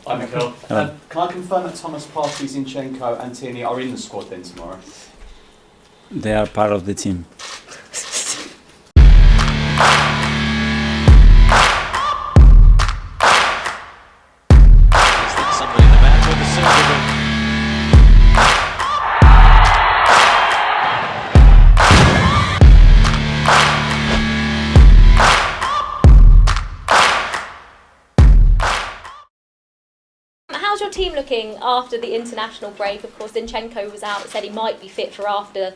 Hi, Mikel. Can I confirm that Thomas Partey, Zinchenko and Tierney are in the squad then tomorrow? They are part of the team. Somebody in the back with the silver. How's your team looking after the international break? Of course, Zinchenko was out, said he might be fit for after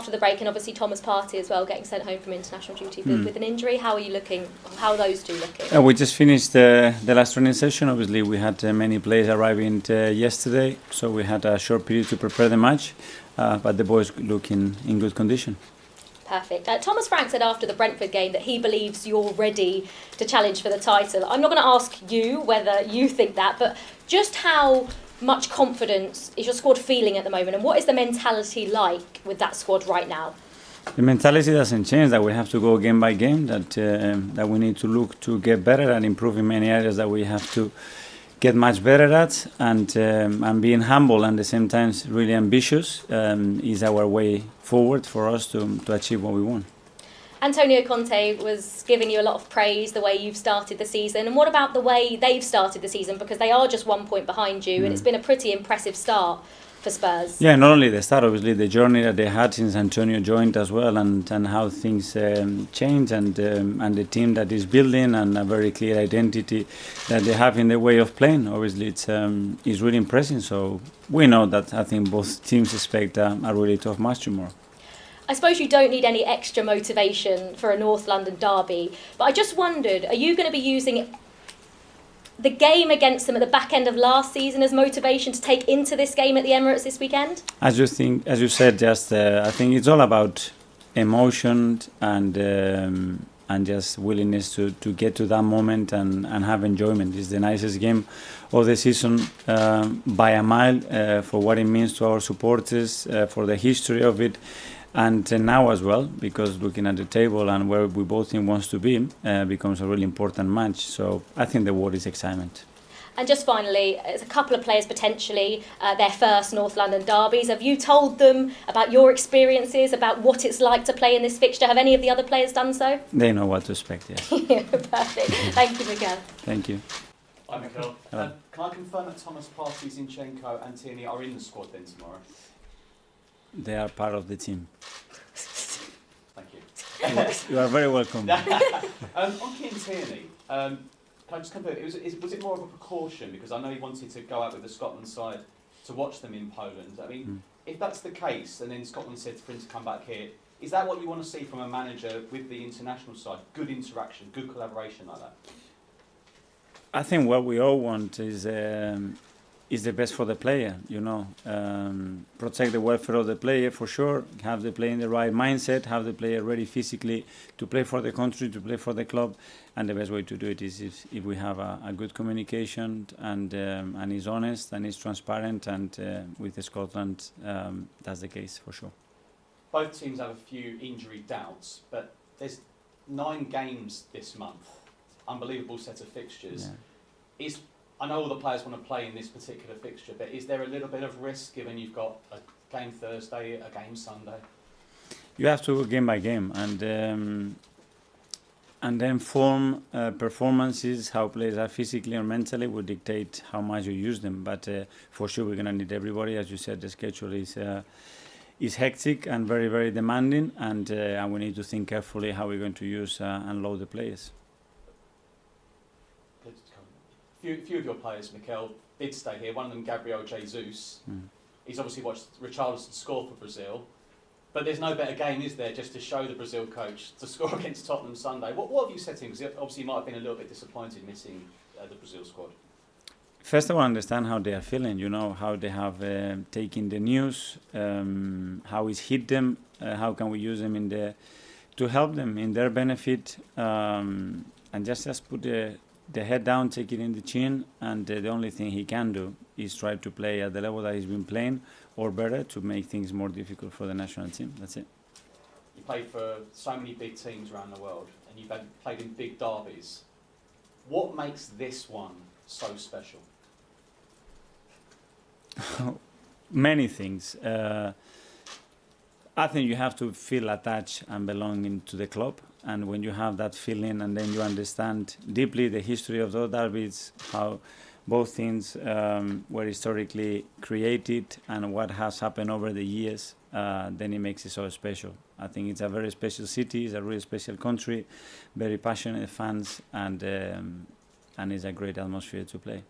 the break, and obviously Thomas Partey as well, getting sent home from international duty with an injury. How are you looking? How are those two looking? We just finished the last training session. Obviously, we had many players arriving yesterday, so we had a short period to prepare the match, but the boys look in good condition. Perfect. Thomas Frank said after the Brentford game that he believes you're ready to challenge for the title. I'm not going to ask you whether you think that, but just how much confidence is your squad feeling at the moment, and what is the mentality like with that squad right now? The mentality doesn't change, that we have to go game by game, that we need to look to get better and improve in many areas that we have to get much better at, and being humble and at the same time really ambitious is our way forward for us to achieve what we want. Antonio Conte was giving you a lot of praise the way you've started the season, and what about the way they've started the season, because they are just 1 point behind you and it's been a pretty impressive start for Spurs? Yeah, not only the start, obviously the journey that they had since Antonio joined as well, and how things change, and the team that is building, and a very clear identity that they have in their way of playing. Obviously it's really impressive, so we know that I think both teams expect a really tough match tomorrow. I suppose you don't need any extra motivation for a North London derby, but I just wondered, are you going to be using the game against them at the back end of last season as motivation to take into this game at the Emirates this weekend? As you said, just I think it's all about emotion and just willingness to get to that moment and have enjoyment. It's the nicest game of the season by a mile, for what it means to our supporters, for the history of it. And now as well, because looking at the table and where we both team wants to be, becomes a really important match. So I think the word is excitement. And just finally, there's a couple of players potentially their first North London derbies. Have you told them about your experiences, about what it's like to play in this fixture? Have any of the other players done so? They know what to expect, yes. Perfect. Thank you, Mikel. Thank you. Hi, Mikel. Can I confirm that Thomas Partey, Zinchenko and Tierney are in the squad then tomorrow? They are part of the team. Thank you. You are very welcome. On Kieran Tierney, can I just confirm, was it more of a precaution? Because I know he wanted to go out with the Scotland side to watch them in Poland. I mean, if that's the case, and then Scotland said for him to come back here, is that what you want to see from a manager with the international side? Good interaction, good collaboration like that? I think what we all want is the best for the player, protect the welfare of the player for sure, have the player in the right mindset, have the player ready physically to play for the country, to play for the club, and the best way to do it is if we have a good communication and is honest and is transparent, and with Scotland that's the case for sure. Both teams have a few injury doubts, but there's 9 games this month, unbelievable set of fixtures. Yeah. I know all the players want to play in this particular fixture, but is there a little bit of risk given you've got a game Thursday, a game Sunday? You have to go game by game, and then form performances, how players are physically or mentally will dictate how much you use them. But for sure, we're going to need everybody. As you said, the schedule is hectic and very, very demanding, and we need to think carefully how we're going to use and load the players. Few of your players, Mikel, did stay here. One of them, Gabriel Jesus. He's obviously watched Richarlison score for Brazil. But there's no better game, is there, just to show the Brazil coach to score against Tottenham Sunday? What have you said to him? Because obviously you might have been a little bit disappointed missing the Brazil squad. First of all, understand how they are feeling, how they have taken the news, how it's hit them, how can we use them to help them in their benefit, and just put the head down, take it in the chin, and the only thing he can do is try to play at the level that he's been playing, or better, to make things more difficult for the national team. That's it. You played for so many big teams around the world, and you've played in big derbies. What makes this one so special? Many things. I think you have to feel attached and belonging to the club, and when you have that feeling, and then you understand deeply the history of those derbies, how both things were historically created, and what has happened over the years, then it makes it so special. I think it's a very special city, it's a really special country, very passionate fans, and it's a great atmosphere to play.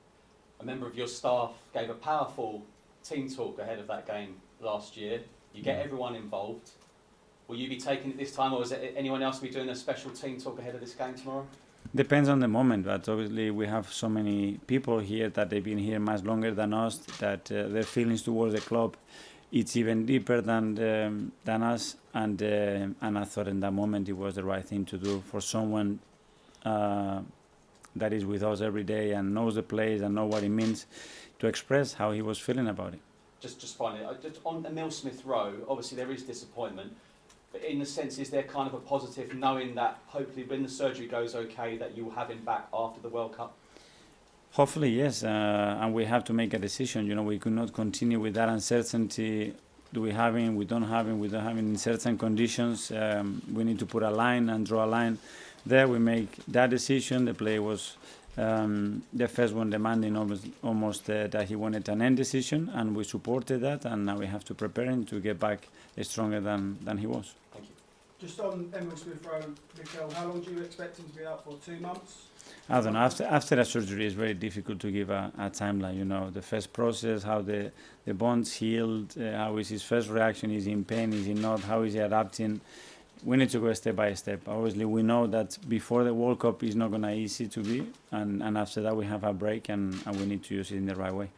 A member of your staff gave a powerful team talk ahead of that game last year. You get everyone involved. Will you be taking it this time, or is it anyone else be doing a special team talk ahead of this game tomorrow? Depends on the moment, but obviously we have so many people here that they've been here much longer than us, that their feelings towards the club, it's even deeper than us, and I thought in that moment it was the right thing to do for someone that is with us every day and knows the place and know what it means, to express how he was feeling about it. Just finally, just on Emil Smith-Rowe, obviously there is disappointment, but in the sense, is there kind of a positive knowing that hopefully when the surgery goes okay, that you will have him back after the World Cup? Hopefully, yes, and we have to make a decision. You know, we could not continue with that uncertainty. Do we have him? We don't have him. We don't have him in certain conditions. We need to put a line and draw a line. There we make that decision. The play was the first one demanding almost that he wanted an end decision, and we supported that, and now we have to prepare him to get back stronger than he was. Thank you. Just on Emil Smith-Rowe, Mikel, how long do you expect him to be out for? 2 months? I don't know. After a surgery, it's very difficult to give a timeline. You know, the first process, how the bones healed, how is his first reaction? Is he in pain? Is he not? How is he adapting? We need to go step by step. Obviously, we know that before the World Cup is not going to be easy to be, and after that we have a break, and we need to use it in the right way.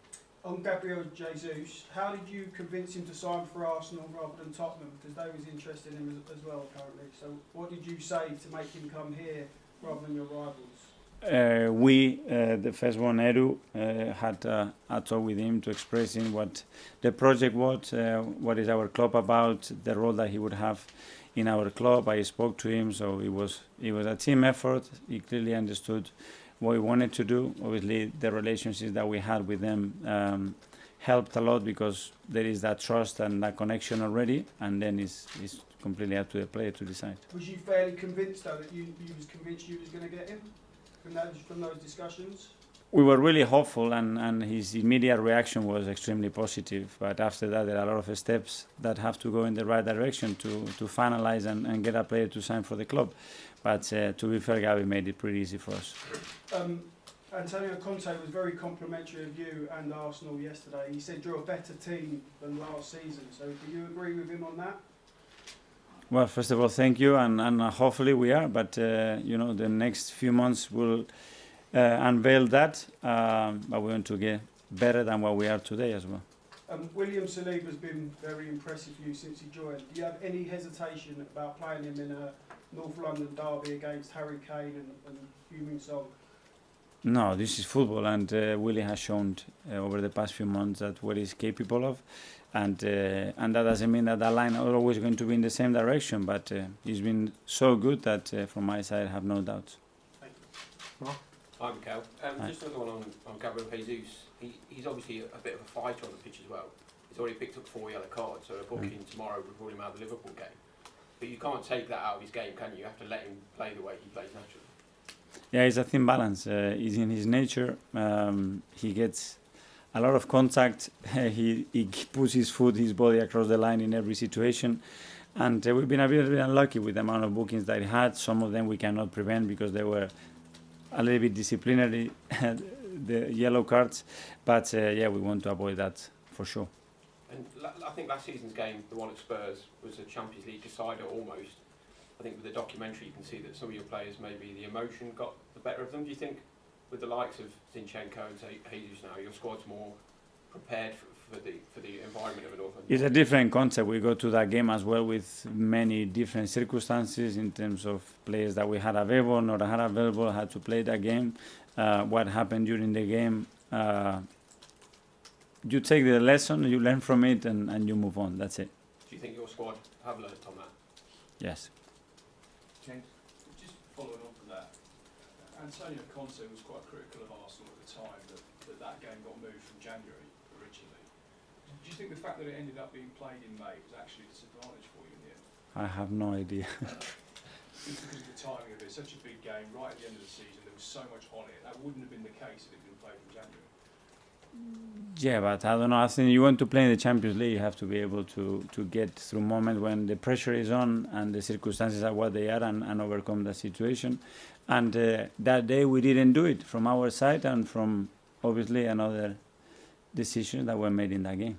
On Gabriel Jesus, how did you convince him to sign for Arsenal rather than Tottenham? Because they was interested in him as well, apparently. So what did you say to make him come here rather than your rivals? The first one, Edu, had a talk with him to express him what the project was, what is our club about, the role that he would have in our club. I spoke to him, so it was a team effort. He clearly understood what we wanted to do. Obviously, the relationships that we had with them helped a lot, because there is that trust and that connection already, and then it's completely up to the player to decide. Was you fairly convinced, though, that you was convinced you was going to get him from those discussions? We were really hopeful, and his immediate reaction was extremely positive. But after that, there are a lot of steps that have to go in the right direction to finalize and get a player to sign for the club. But to be fair, Gabi made it pretty easy for us. Antonio Conte was very complimentary of you and Arsenal yesterday. He said you're a better team than last season. So do you agree with him on that? Well, first of all, thank you, and hopefully we are. But the next few months will unveil that. But we want to get better than what we are today as well. William Saliba has been very impressive for you since he joined. Do you have any hesitation about playing him in a North London derby against Harry Kane and Heung-min Son? No, this is football, and Willie has shown over the past few months that what he's capable of, and that doesn't mean that line is always going to be in the same direction, but he's been so good that from my side I have no doubts. Thank you. Mark? Hi, Mikel. Just another one on Gabriel Jesus. He's obviously a bit of a fighter on the pitch as well. He's already picked up 4 yellow cards, so a booking tomorrow would rule him out of the Liverpool game. But you can't take that out of his game, can you? You have to let him play the way he plays naturally. Yeah, it's a thin balance. It's in his nature. He gets a lot of contact. He puts his body across the line in every situation. And we've been a bit unlucky with the amount of bookings that he had. Some of them we cannot prevent because they were a little bit disciplinary, the yellow cards. But we want to avoid that for sure. And I think last season's game, the one at Spurs, was a Champions League decider almost. I think with the documentary you can see that some of your players, maybe the emotion got the better of them. Do you think with the likes of Zinchenko and Jesus now, your squad's more prepared for the environment of an North London? It's a different concept. We go to that game as well with many different circumstances in terms of players that we had available, not had available, had to play that game. What happened during the game, you take the lesson, you learn from it, and you move on. That's it. Do you think your squad have learned on that? Yes. James? Just following on from that, Antonio Conte was quite critical of Arsenal at the time that game got moved from January originally. Do you think the fact that it ended up being played in May was actually a disadvantage for you in the end? I have no idea. Just because of the timing of it, such a big game, right at the end of the season, there was so much on it. That wouldn't have been the case if it had been played in January. Yeah, but I don't know. I think you want to play in the Champions League, you have to be able to get through moment when the pressure is on and the circumstances are what they are, and overcome the situation. And that day we didn't do it from our side, and from obviously another decisions that were made in that game.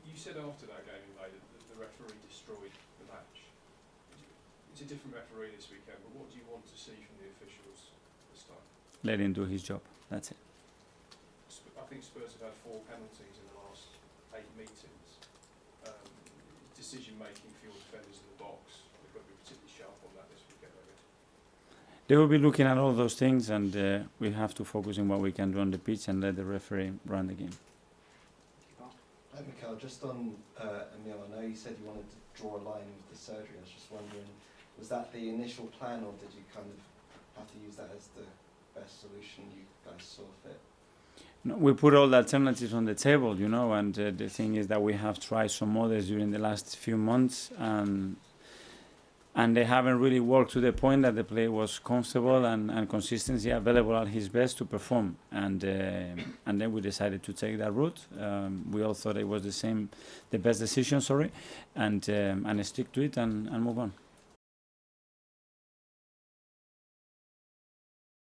You said after that game in May that the referee destroyed the match. It's a different referee this weekend, but what do you want to see from the officials this time? Let him do his job. That's it. I think Spurs have had 4 penalties in the last 8 meetings. Decision making for your defenders in the box, they've got to be particularly sharp on that this weekend, I guess. They will be looking at all those things, and we have to focus on what we can do on the pitch and let the referee run the game. Mikel, just on Emile, I know you said you wanted to draw a line with the surgery. I was just wondering, was that the initial plan, or did you kind of have to use that as the best solution you guys saw fit? No, we put all the alternatives on the table, you know, and the thing is that we have tried some others during the last few months, and they haven't really worked to the point that the player was comfortable and consistency available at his best to perform. And then we decided to take that route. We all thought it was the best decision, and stick to it and move on.